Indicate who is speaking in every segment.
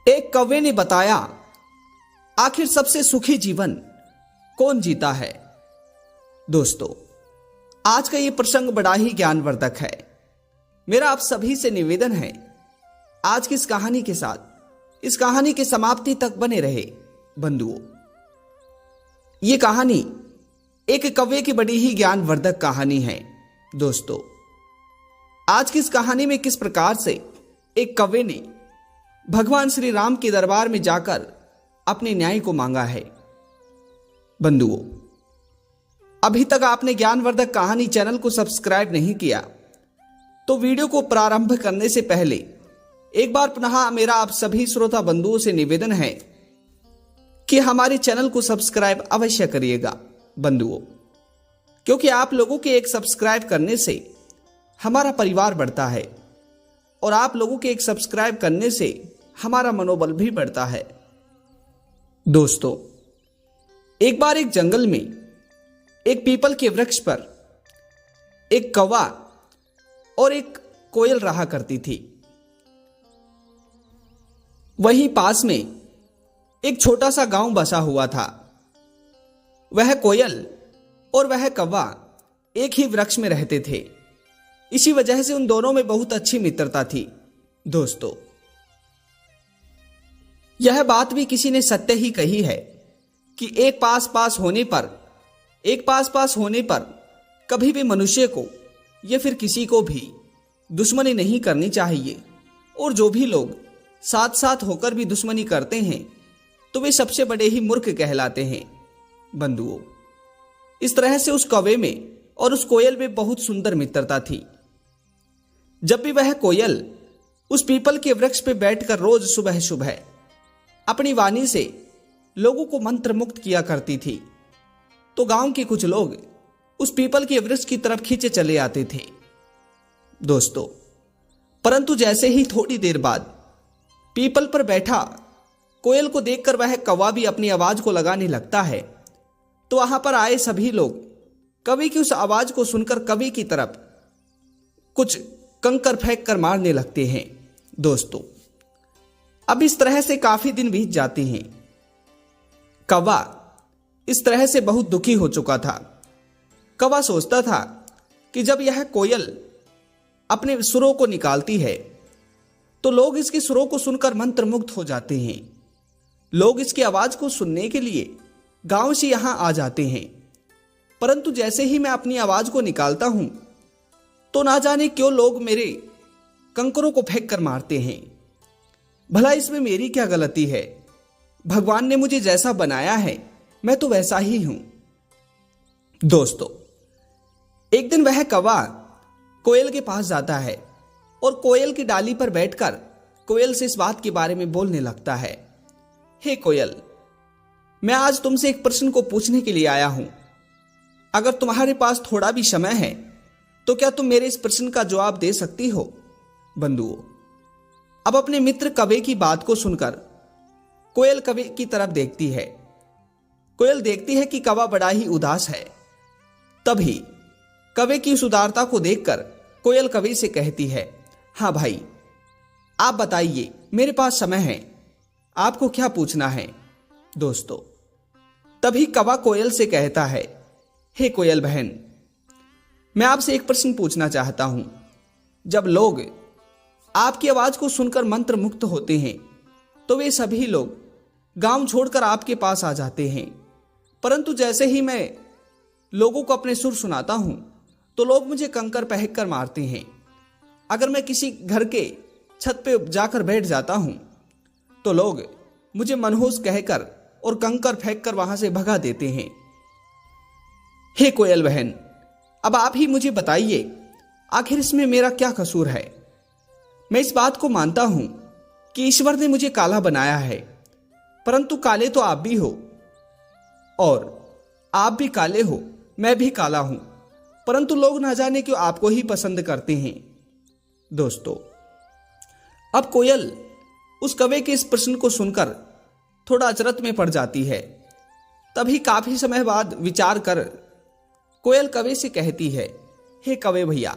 Speaker 1: एक कौवे ने बताया, आखिर सबसे सुखी जीवन कौन जीता है। दोस्तों, आज का ये प्रसंग बड़ा ही ज्ञानवर्धक है। मेरा आप सभी से निवेदन है, आज की इस कहानी के साथ इस कहानी की समाप्ति तक बने रहे बंधुओं। ये कहानी एक कौवे की बड़ी ही ज्ञानवर्धक कहानी है। दोस्तों, आज की इस कहानी में किस प्रकार से एक कौवे ने भगवान श्री राम के दरबार में जाकर अपने न्याय को मांगा है। बंधुओं, अभी तक आपने ज्ञानवर्धक कहानी चैनल को सब्सक्राइब नहीं किया तो वीडियो को प्रारंभ करने से पहले एक बार पुनः मेरा आप सभी श्रोता बंधुओं से निवेदन है कि हमारे चैनल को सब्सक्राइब अवश्य करिएगा बंधुओं, क्योंकि आप लोगों के एक सब्सक्राइब करने से हमारा परिवार बढ़ता है और आप लोगों के एक सब्सक्राइब करने से हमारा मनोबल भी बढ़ता है। दोस्तों, एक बार एक जंगल में एक पीपल के वृक्ष पर एक कौवा और एक कोयल रहा करती थी। वहीं पास में एक छोटा सा गांव बसा हुआ था। वह कोयल और वह कौवा एक ही वृक्ष में रहते थे। इसी वजह से उन दोनों में बहुत अच्छी मित्रता थी। दोस्तों, यह बात भी किसी ने सत्य ही कही है कि एक पास पास होने पर कभी भी मनुष्य को या फिर किसी को भी दुश्मनी नहीं करनी चाहिए, और जो भी लोग साथ साथ होकर भी दुश्मनी करते हैं तो वे सबसे बड़े ही मूर्ख कहलाते हैं। बंधुओं, इस तरह से उस कौवे में और उस कोयल में बहुत सुंदर मित्रता थी। जब भी वह कोयल उस पीपल के वृक्ष पर बैठकर रोज सुबह सुबह अपनी वाणी से लोगों को मंत्र मुक्त किया करती थी तो गांव के कुछ लोग उस पीपल के वृक्ष की तरफ खींचे चले आते थे। दोस्तों, परंतु जैसे ही थोड़ी देर बाद पीपल पर बैठा कोयल को देखकर वह कौवा भी अपनी आवाज को लगाने लगता है तो वहां पर आए सभी लोग कवि की उस आवाज को सुनकर कवि की तरफ कुछ कंकर फेंक कर मारने लगते हैं। दोस्तों, अब इस तरह से काफी दिन बीत जाते हैं। कौवा इस तरह से बहुत दुखी हो चुका था। कौवा सोचता था कि जब यह कोयल अपने सुरों को निकालती है तो लोग इसके सुरों को सुनकर मंत्रमुग्ध हो जाते हैं। लोग इसकी आवाज को सुनने के लिए गांव से यहां आ जाते हैं, परंतु जैसे ही मैं अपनी आवाज को निकालता हूं तो ना जाने क्यों लोग मेरे कंकरों को फेंक कर मारते हैं। भला इसमें मेरी क्या गलती है? भगवान ने मुझे जैसा बनाया है मैं तो वैसा ही हूं। दोस्तों, एक दिन वह कौवा कोयल के पास जाता है और कोयल की डाली पर बैठकर कोयल से इस बात के बारे में बोलने लगता है। हे कोयल, मैं आज तुमसे एक प्रश्न को पूछने के लिए आया हूं। अगर तुम्हारे पास थोड़ा भी समय है तो क्या तुम मेरे इस प्रश्न का जवाब दे सकती हो? बंधुओं, अब अपने मित्र कौवे की बात को सुनकर कोयल कौवे की तरफ देखती है। कोयल देखती है कि कौवा बड़ा ही उदास है। तभी कौवे की उस उदारता को देखकर कोयल कौवे से कहती है, हाँ भाई, आप बताइए, मेरे पास समय है, आपको क्या पूछना है? दोस्तों, तभी कौवा कोयल से कहता है, हे कोयल बहन, मैं आपसे एक प्रश्न पूछना चाहता हूं। जब लोग आपकी आवाज को सुनकर मंत्र मुक्त होते हैं तो वे सभी लोग गांव छोड़कर आपके पास आ जाते हैं, परंतु जैसे ही मैं लोगों को अपने सुर सुनाता हूं तो लोग मुझे कंकर फेंक कर मारते हैं। अगर मैं किसी घर के छत पे जाकर बैठ जाता हूं तो लोग मुझे मनहूस कहकर और कंकर फेंक कर वहां से भगा देते हैं। हे कोयल बहन, अब आप ही मुझे बताइए, आखिर इसमें मेरा क्या कसूर है? मैं इस बात को मानता हूं कि ईश्वर ने मुझे काला बनाया है, परंतु काले तो आप भी हो, और आप भी काले हो, मैं भी काला हूं, परंतु लोग ना जाने क्यों आपको ही पसंद करते हैं। दोस्तों, अब कोयल उस कौवे के इस प्रश्न को सुनकर थोड़ा अचरज में पड़ जाती है। तभी काफी समय बाद विचार कर कोयल कौवे से कहती है, हे कौवे भैया,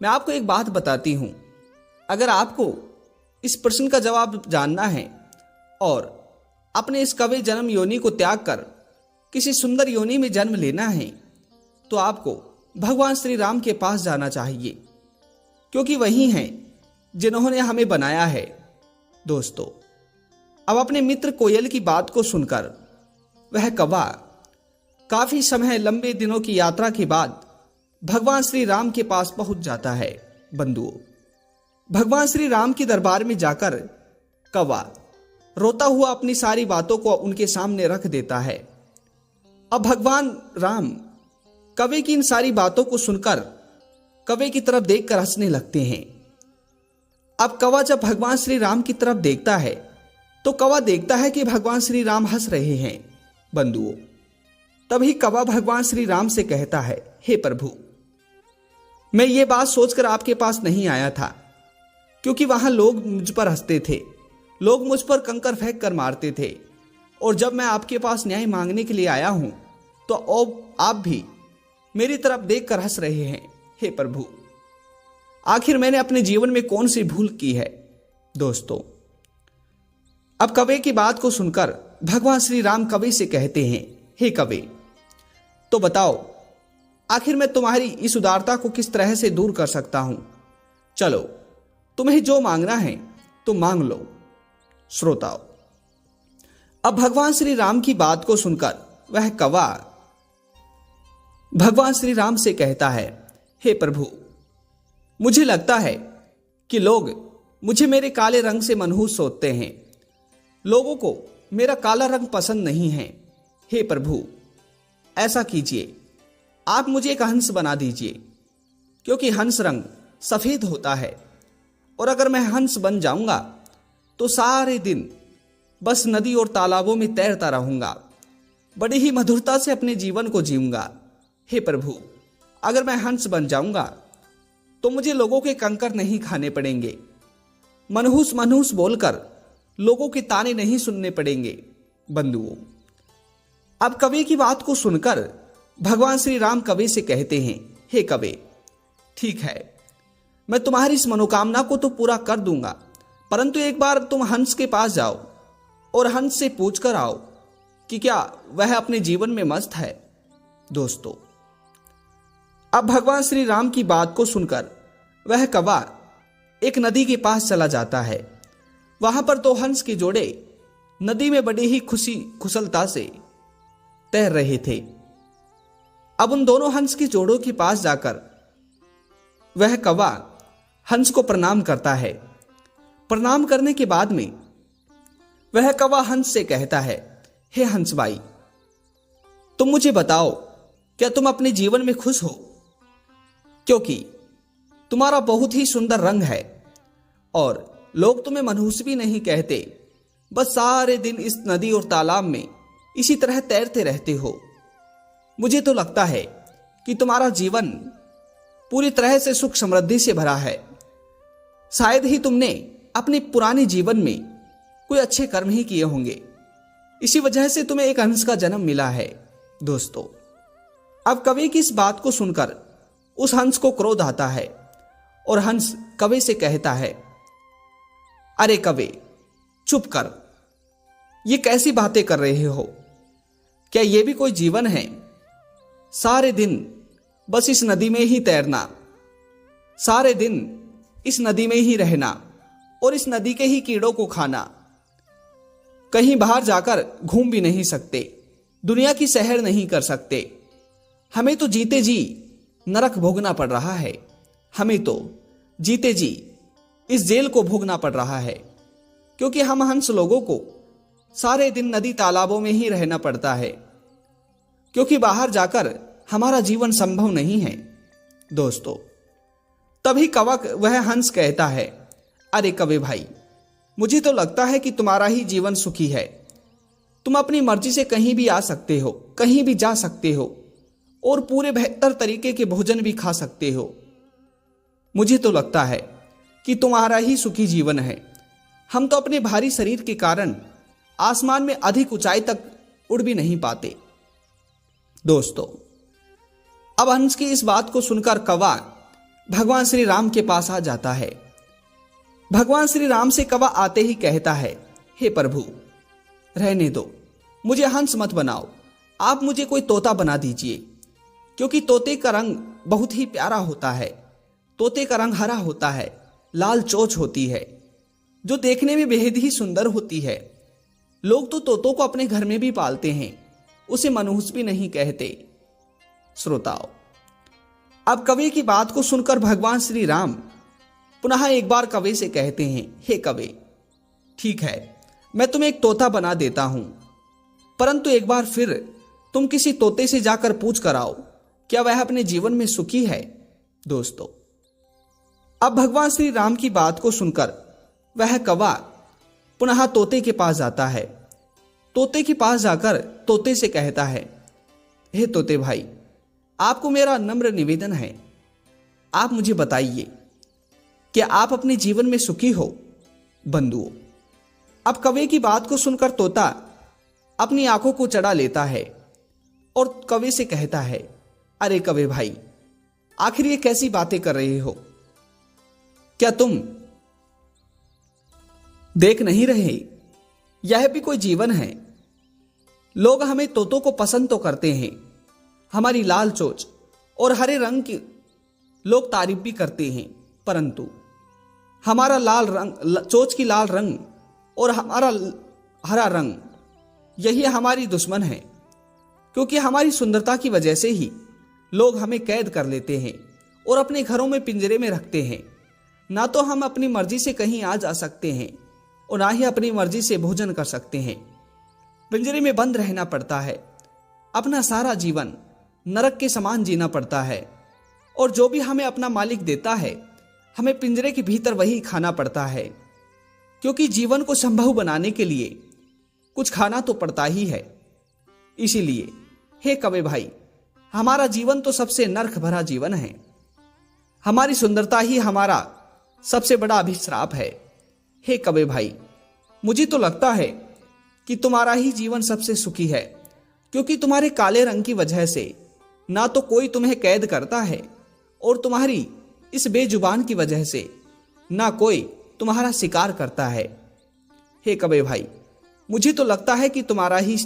Speaker 1: मैं आपको एक बात बताती हूं। अगर आपको इस प्रश्न का जवाब जानना है और अपने इस कवि जन्म योनि को त्याग कर किसी सुंदर योनि में जन्म लेना है तो आपको भगवान श्री राम के पास जाना चाहिए, क्योंकि वही हैं जिन्होंने हमें बनाया है। दोस्तों, अब अपने मित्र कोयल की बात को सुनकर वह कौवा काफी समय लंबे दिनों की यात्रा के बाद भगवान श्री राम के पास पहुंच जाता है। बंधुओं, भगवान श्री राम के दरबार में जाकर कौवा रोता हुआ अपनी सारी बातों को उनके सामने रख देता है। अब भगवान राम कवि की इन सारी बातों को सुनकर कवि की तरफ देखकर हंसने लगते हैं। अब कौवा जब भगवान श्री राम की तरफ देखता है तो कौवा देखता है कि भगवान श्री राम हंस रहे हैं। बंधुओं, तभी कौवा भगवान श्री राम से कहता है, हे प्रभु, मैं ये बात सोचकर आपके पास नहीं आया था, क्योंकि वहां लोग मुझ पर हंसते थे, लोग मुझ पर कंकर फेंक कर मारते थे, और जब मैं आपके पास न्याय मांगने के लिए आया हूं तो आप भी मेरी तरफ देखकर हंस रहे हैं। हे प्रभु, आखिर मैंने अपने जीवन में कौन सी भूल की है। दोस्तों, अब कवि की बात को सुनकर भगवान श्री राम कवि से कहते हैं, हे कवि, तो बताओ आखिर मैं तुम्हारी इस उदारता को किस तरह से दूर कर सकता हूं। चलो, तुम्हें जो मांगना है तो मांग लो। श्रोताओ, अब भगवान श्री राम की बात को सुनकर वह कौवा भगवान श्री राम से कहता है, हे प्रभु, मुझे लगता है कि लोग मुझे मेरे काले रंग से मनहूस सोचते हैं। लोगों को मेरा काला रंग पसंद नहीं है। हे प्रभु, ऐसा कीजिए, आप मुझे एक हंस बना दीजिए, क्योंकि हंस रंग सफेद होता है, और अगर मैं हंस बन जाऊंगा तो सारे दिन बस नदी और तालाबों में तैरता रहूंगा, बड़ी ही मधुरता से अपने जीवन को जीऊंगा। हे प्रभु, अगर मैं हंस बन जाऊंगा तो मुझे लोगों के कंकर नहीं खाने पड़ेंगे, मनहूस मनहूस बोलकर लोगों के ताने नहीं सुनने पड़ेंगे। बंधुओं, अब कवि की बात को सुनकर भगवान श्री राम कवि से कहते हैं, हे कवि, ठीक है, मैं तुम्हारी इस मनोकामना को तो पूरा कर दूंगा, परंतु एक बार तुम हंस के पास जाओ और हंस से पूछ कर आओ कि क्या वह अपने जीवन में मस्त है। दोस्तों, अब भगवान श्री राम की बात को सुनकर वह कौवा एक नदी के पास चला जाता है। वहां पर दो हंस के जोड़े नदी में बड़ी ही खुशी कुशलता से तैर रहे थे। अब उन दोनों हंस के जोड़ों के पास जाकर वह कौवा हंस को प्रणाम करता है। प्रणाम करने के बाद में वह कौवा हंस से कहता है, हे हंस भाई, तुम मुझे बताओ, क्या तुम अपने जीवन में खुश हो? क्योंकि तुम्हारा बहुत ही सुंदर रंग है और लोग तुम्हें मनहूस भी नहीं कहते, बस सारे दिन इस नदी और तालाब में इसी तरह तैरते रहते हो। मुझे तो लगता है कि तुम्हारा जीवन पूरी तरह से सुख समृद्धि से भरा है। शायद ही तुमने अपने पुराने जीवन में कोई अच्छे कर्म ही किए होंगे, इसी वजह से तुम्हें एक हंस का जन्म मिला है। दोस्तों, अब कवि की इस बात को सुनकर उस हंस को क्रोध आता है और हंस कवि से कहता है, अरे कवि, चुप कर, ये कैसी बातें कर रहे हो? क्या ये भी कोई जीवन है? सारे दिन बस इस नदी में ही तैरना, सारे दिन इस नदी में ही रहना और इस नदी के ही कीड़ों को खाना, कहीं बाहर जाकर घूम भी नहीं सकते, दुनिया की सैर नहीं कर सकते। हमें तो जीते जी नरक भोगना पड़ रहा है, हमें तो जीते जी इस जेल को भोगना पड़ रहा है, क्योंकि हम हंस लोगों को सारे दिन नदी तालाबों में ही रहना पड़ता है, क्योंकि बाहर जाकर हमारा जीवन संभव नहीं है। दोस्तों, तभी कौवा वह हंस कहता है, अरे कवि भाई, मुझे तो लगता है कि तुम्हारा ही जीवन सुखी है। तुम अपनी मर्जी से कहीं भी आ सकते हो, कहीं भी जा सकते हो और पूरे बेहतर तरीके के भोजन भी खा सकते हो। मुझे तो लगता है कि तुम्हारा ही सुखी जीवन है। हम तो अपने भारी शरीर के कारण आसमान में अधिक ऊंचाई तक उड़ भी नहीं पाते। दोस्तों, अब हंस की इस बात को सुनकर कौवा भगवान श्री राम के पास आ जाता है। भगवान श्री राम से कौवा आते ही कहता है, हे प्रभु, रहने दो, मुझे हंस मत बनाओ, आप मुझे कोई तोता बना दीजिए, क्योंकि तोते का रंग बहुत ही प्यारा होता है। तोते का रंग हरा होता है, लाल चोंच होती है, जो देखने में बेहद ही सुंदर होती है। लोग तो तोतों को अपने घर में भी पालते हैं, उसे मनहूस भी नहीं कहते। श्रोताओं, अब कवि की बात को सुनकर भगवान श्री राम पुनः एक बार कवि से कहते हैं, हे कवि, ठीक है, मैं तुम्हें एक तोता बना देता हूं, परंतु एक बार फिर तुम किसी तोते से जाकर पूछ कर आओ, क्या वह अपने जीवन में सुखी है। दोस्तों, अब भगवान श्री राम की बात को सुनकर वह कौवा पुनः तोते के पास जाता है। तोते के पास जाकर तोते से कहता है, हे तोते भाई, आपको मेरा नम्र निवेदन है, आप मुझे बताइए कि आप अपने जीवन में सुखी हो। बंधुओं, अब कवि की बात को सुनकर तोता अपनी आंखों को चढ़ा लेता है और कवि से कहता है, अरे कवि भाई, आखिर ये कैसी बातें कर रहे हो? क्या तुम देख नहीं रहे, यह भी कोई जीवन है। लोग हमें तोतों को पसंद तो करते हैं, हमारी लाल चोंच और हरे रंग की लोग तारीफ भी करते हैं, परंतु हमारा लाल रंग, चोंच की लाल रंग और हमारा हरा रंग, यही हमारी दुश्मन है, क्योंकि हमारी सुंदरता की वजह से ही लोग हमें कैद कर लेते हैं और अपने घरों में पिंजरे में रखते हैं। ना तो हम अपनी मर्जी से कहीं आ जा सकते हैं और ना ही अपनी मर्जी से भोजन कर सकते हैं। पिंजरे में बंद रहना पड़ता है, अपना सारा जीवन नरक के समान जीना पड़ता है, और जो भी हमें अपना मालिक देता है, हमें पिंजरे के भीतर वही खाना पड़ता है, क्योंकि जीवन को संभव बनाने के लिए कुछ खाना तो पड़ता ही है। इसीलिए हे कवि भाई, हमारा जीवन तो सबसे नरक भरा जीवन है, हमारी सुंदरता ही हमारा सबसे बड़ा अभिश्राप है। हे कवि भाई, मुझे तो लगता है कि तुम्हारा ही जीवन सबसे सुखी है, क्योंकि तुम्हारे काले रंग की वजह से ना तो कोई तुम्हें कैद करता है, और तुम्हारी इस बेजुबान की वजह से ना कोई तुम्हारा शिकार करता है। हे कवि भाई, मुझे तो लगता है कि तुम्हारा ही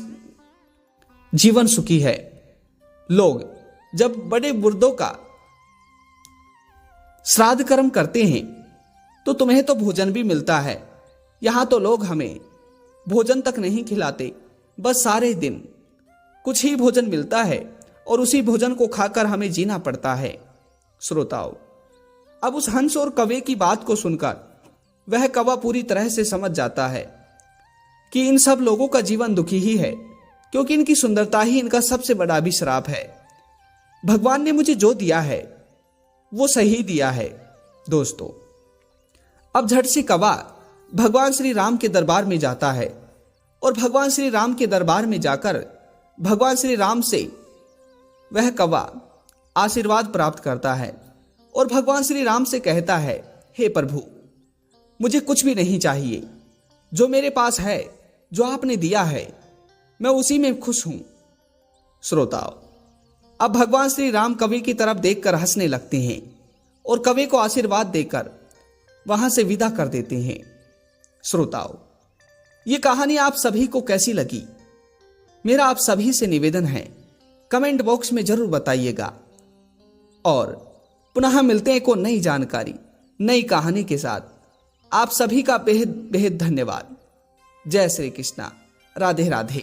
Speaker 1: जीवन सुखी है। लोग जब बड़े बुजुर्गों का श्राद्ध कर्म करते हैं तो तुम्हें तो भोजन भी मिलता है, यहां तो लोग हमें भोजन तक नहीं खिलाते, बस सारे दिन कुछ ही भोजन मिलता है और उसी भोजन को खाकर हमें जीना पड़ता है। श्रोताओं, अब उस हंस और कौवे की बात को सुनकर वह कौवा पूरी तरह से समझ जाता है कि इन सब लोगों का जीवन दुखी ही है, क्योंकि इनकी सुंदरता ही इनका सबसे बड़ा अभिश्राप है। भगवान ने मुझे जो दिया है वो सही दिया है। दोस्तों, अब झट से कौवा भगवान श्री राम के दरबार में जाता है और भगवान श्री राम के दरबार में जाकर भगवान श्री राम से वह कौवा आशीर्वाद प्राप्त करता है और भगवान श्री राम से कहता है, हे प्रभु, मुझे कुछ भी नहीं चाहिए, जो मेरे पास है, जो आपने दिया है, मैं उसी में खुश हूं। श्रोताओं, अब भगवान श्री राम कवि की तरफ देखकर हंसने लगते हैं और कवि को आशीर्वाद देकर वहां से विदा कर देते हैं। श्रोताओं, ये कहानी आप सभी को कैसी लगी? मेरा आप सभी से निवेदन है, कमेंट बॉक्स में जरूर बताइएगा। और पुनः मिलते हैं को नई जानकारी, नई कहानी के साथ। आप सभी का बेहद बेहद धन्यवाद। जय श्री कृष्णा, राधे राधे।